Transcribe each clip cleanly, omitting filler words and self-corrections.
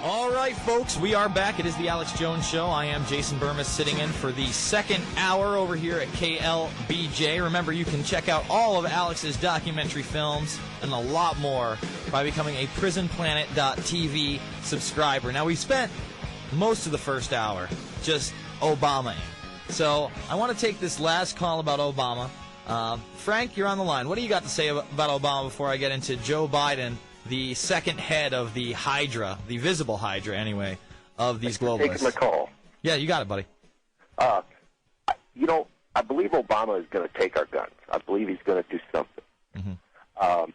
All right, folks, we are back. It is the Alex Jones Show. I am Jason Bermas, sitting in for the second hour over here at KLBJ. Remember, you can check out all of Alex's documentary films and a lot more by becoming a PrisonPlanet.tv subscriber. Now, we spent most of the first hour just Obama-ing. So I want to take this last call about Obama. Frank, you're on the line. What do you got to say about Obama before I get into Joe Biden, the second head of the Hydra, the visible Hydra, anyway, of these globalists? Taking my call. Yeah, you got it, buddy. I believe Obama is going to take our guns. I believe he's going to do something. Mm-hmm.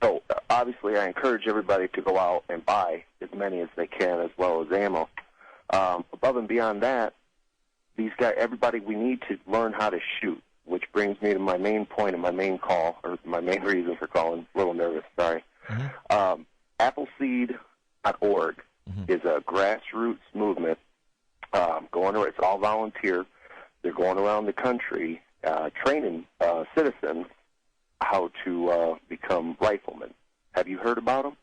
So, obviously, I encourage everybody to go out and buy as many as they can, as well as ammo. Above and beyond that, these guys, everybody, we need to learn how to shoot, which brings me to my main point of my main call, or my main reason for calling. A little nervous, sorry. Mm-hmm. Appleseed.org is a grassroots movement. It's all volunteer. They're going around the country training citizens how to become riflemen. Have you heard about them?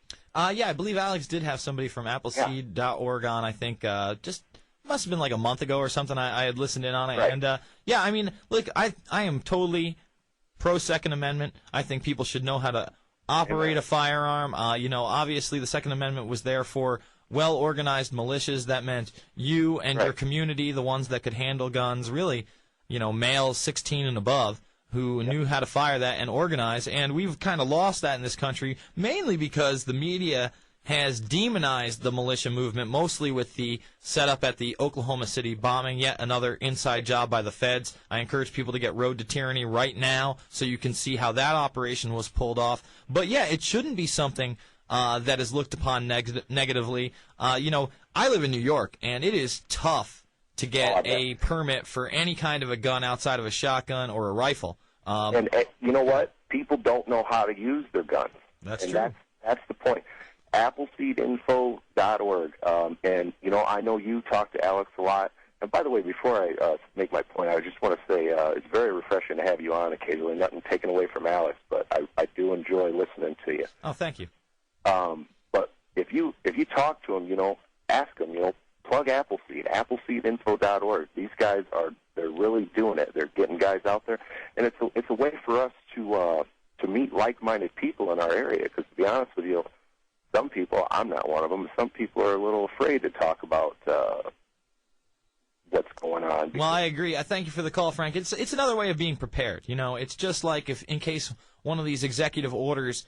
Yeah, I believe Alex did have somebody from Appleseed.org on, I think, just must have been like a month ago or something. I had listened in on it. Right. And, yeah, I mean, look, I am totally pro-Second Amendment. I think people should know how to operate a firearm. Obviously the Second Amendment was there for well-organized militias. That meant you and your community, the ones that could handle guns, really, males 16 and above, who knew how to fire that and organize. And we've kind of lost that in this country, mainly because the media has demonized the militia movement, mostly with the setup at the Oklahoma City bombing, yet another inside job by the feds. I encourage people to get Road to Tyranny right now so you can see how that operation was pulled off. But, yeah, it shouldn't be something that is looked upon negatively. I live in New York, and it is tough to get a permit for any kind of a gun outside of a shotgun or a rifle. And you know what? People don't know how to use their guns. That's true. That's the point. Appleseedinfo.org. I know you talk to Alex a lot. And by the way, before I make my point, I just want to say it's very refreshing to have you on occasionally. Nothing taken away from Alex, but I do enjoy listening to you. Oh, thank you. But if you talk to him, ask him, plug Appleseed, Appleseedinfo.org. These guys they're really doing it. They're getting guys out there, and it's a way for us to meet like-minded people in our area. Because to be honest with you, some people, I'm not one of them, some people are a little afraid to talk about what's going on. Well, I agree. I thank you for the call, Frank. It's another way of being prepared. It's just like if in case one of these executive orders,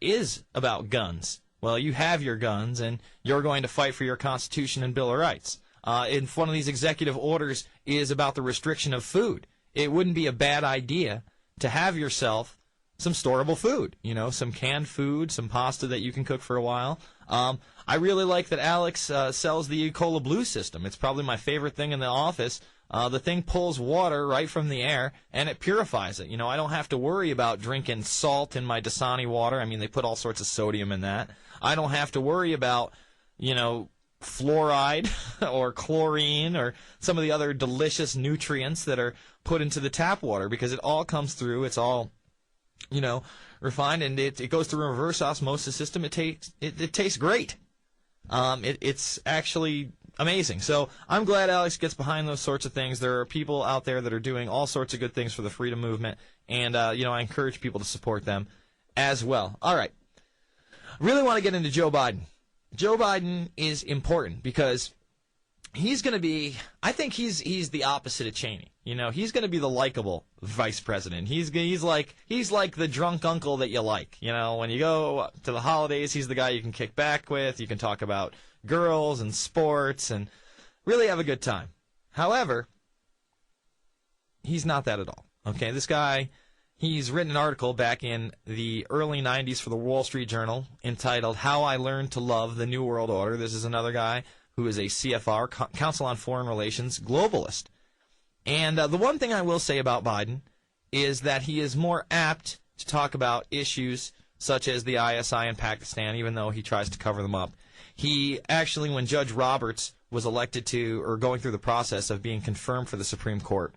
is about guns. Well, you have your guns, and you're going to fight for your Constitution and Bill of Rights. If one of these executive orders is about the restriction of food, it wouldn't be a bad idea to have yourself some storable food, some canned food, some pasta that you can cook for a while. I really like that Alex sells the Cola Blue system. It's probably my favorite thing in the office. The thing pulls water right from the air, and it purifies it. I don't have to worry about drinking salt in my Dasani water. I mean, they put all sorts of sodium in that. I don't have to worry about, fluoride or chlorine or some of the other delicious nutrients that are put into the tap water, because it all comes through. It's all refined, and it goes through a reverse osmosis system. It tastes great. It's actually amazing. So I'm glad Alex gets behind those sorts of things. There are people out there that are doing all sorts of good things for the freedom movement, and I encourage people to support them as well. All right. Really want to get into Joe Biden. Joe Biden is important because he's going to be, I think he's the opposite of Cheney. He's going to be the likable vice president. He's like the drunk uncle that you like. When you go to the holidays, he's the guy you can kick back with. You can talk about girls and sports and really have a good time. However, he's not that at all. Okay, this guy, he's written an article back in the early 90s for the Wall Street Journal entitled "How I Learned to Love the New World Order." This is another guy who is a CFR, Council on Foreign Relations, globalist. And the one thing I will say about Biden is that he is more apt to talk about issues such as the ISI in Pakistan, even though he tries to cover them up. He actually, when Judge Roberts was elected to, or going through the process of being confirmed for the Supreme Court,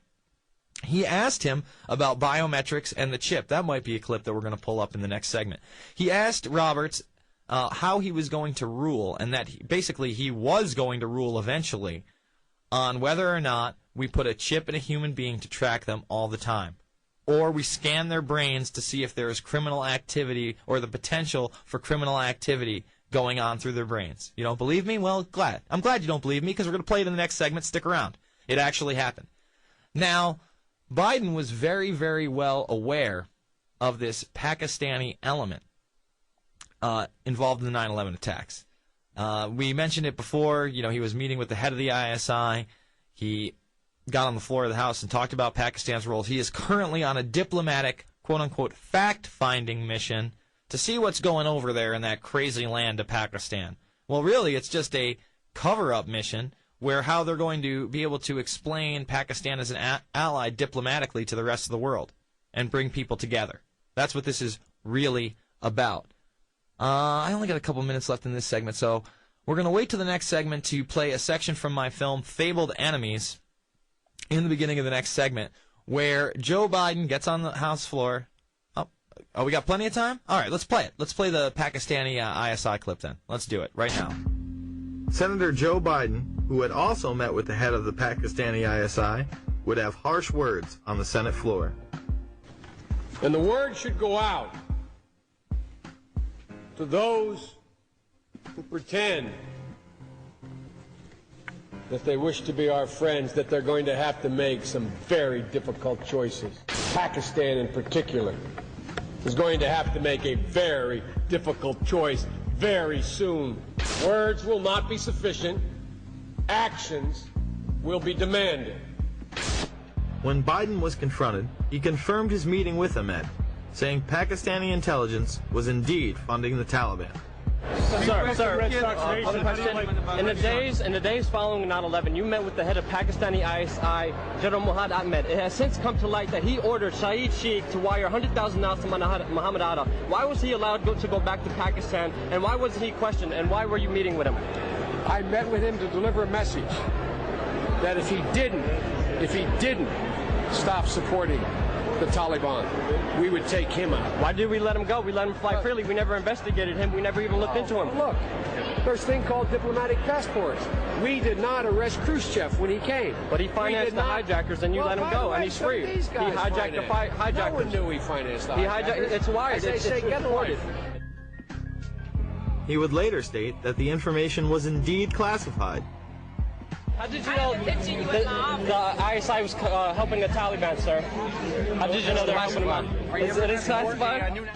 he asked him about biometrics and the chip. That might be a clip that we're going to pull up in the next segment. He asked Roberts how he was going to rule, and that basically he was going to rule eventually on whether or not we put a chip in a human being to track them all the time, or we scan their brains to see if there is criminal activity or the potential for criminal activity going on through their brains. You don't believe me? Well, I'm glad you don't believe me, because we're going to play it in the next segment. Stick around. It actually happened. Now, Biden was very, very well aware of this Pakistani element involved in the 9/11 attacks. We mentioned it before. You know, he was meeting with the head of the ISI. He got on the floor of the House and talked about Pakistan's role. He is currently on a diplomatic, quote-unquote, fact-finding mission to see what's going over there in that crazy land of Pakistan. Well, really, it's just a cover-up mission where how they're going to be able to explain Pakistan as an ally diplomatically to the rest of the world and bring people together. That's what this is really about. I only got a couple minutes left in this segment, so we're going to wait to the next segment to play a section from my film, Fabled Enemies, in the beginning of the next segment, where Joe Biden gets on the House floor. Oh, we got plenty of time? All right, let's play it. Let's play the Pakistani ISI clip then. Let's do it right now. Senator Joe Biden, who had also met with the head of the Pakistani ISI, would have harsh words on the Senate floor. And the word should go out to those who pretend that they wish to be our friends, that they're going to have to make some very difficult choices. Pakistan in particular is going to have to make a very difficult choice very soon. Words will not be sufficient. Actions will be demanded. When Biden was confronted, he confirmed his meeting with Ahmed, saying Pakistani intelligence was indeed funding the Taliban. Sir, one question. In the days following 9/11, you met with the head of Pakistani ISI, General Muhammad Ahmed. It has since come to light that he ordered Saeed Sheikh to wire $100,000 to Muhammad Atta. Why was he allowed to go back to Pakistan, and why wasn't he questioned, and why were you meeting with him? I met with him to deliver a message that if he didn't stop supporting the Taliban, we would take him out. Why did we let him go? We let him fly freely. We never investigated him. We never even looked into him. Look, there's a thing called diplomatic passports. We did not arrest Khrushchev when he came. But he financed the hijackers, and you let him go, and he's free. He hijacked the hijackers. No one knew he financed the hijackers. It's why. As they say, get a life. He would later state that the information was indeed classified. How did you know the ISI was helping the Taliban, sir? How did you know they're helping them out? It is classified?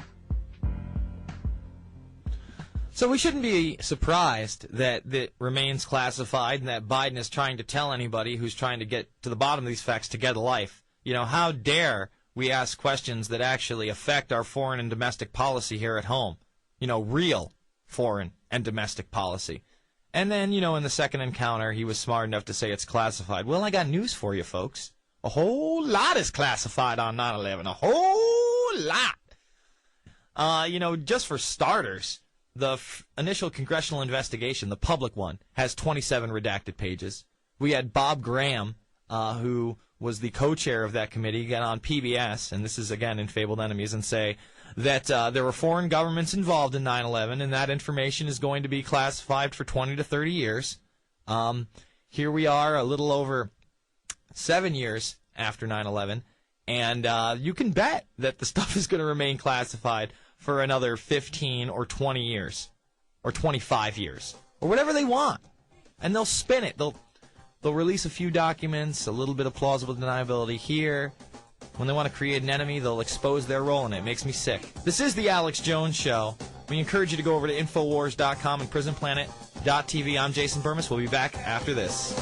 So we shouldn't be surprised that it remains classified and that Biden is trying to tell anybody who's trying to get to the bottom of these facts to get a life. You know, how dare we ask questions that actually affect our foreign and domestic policy here at home? You know, real foreign and domestic policy. And then, you know, in the second encounter, he was smart enough to say it's classified. Well, I got news for you, folks. A whole lot is classified on 9/11. A whole lot. You know, just for starters, the initial congressional investigation, the public one, has 27 redacted pages. We had Bob Graham, who was the co-chair of that committee, get on PBS, and this is, again, in Fabled Enemies, and say that there were foreign governments involved in 9/11, and that information is going to be classified for 20 to 30 years. Here we are, a little over 7 years after 9/11, and you can bet that the stuff is going to remain classified for another 15 or 20 years, or 25 years, or whatever they want. And they'll spin it. They'll release a few documents, a little bit of plausible deniability here. When they want to create an enemy, they'll expose their role in it. It makes me sick. This is the Alex Jones Show. We encourage you to go over to Infowars.com and PrisonPlanet.tv. I'm Jason Bermas. We'll be back after this.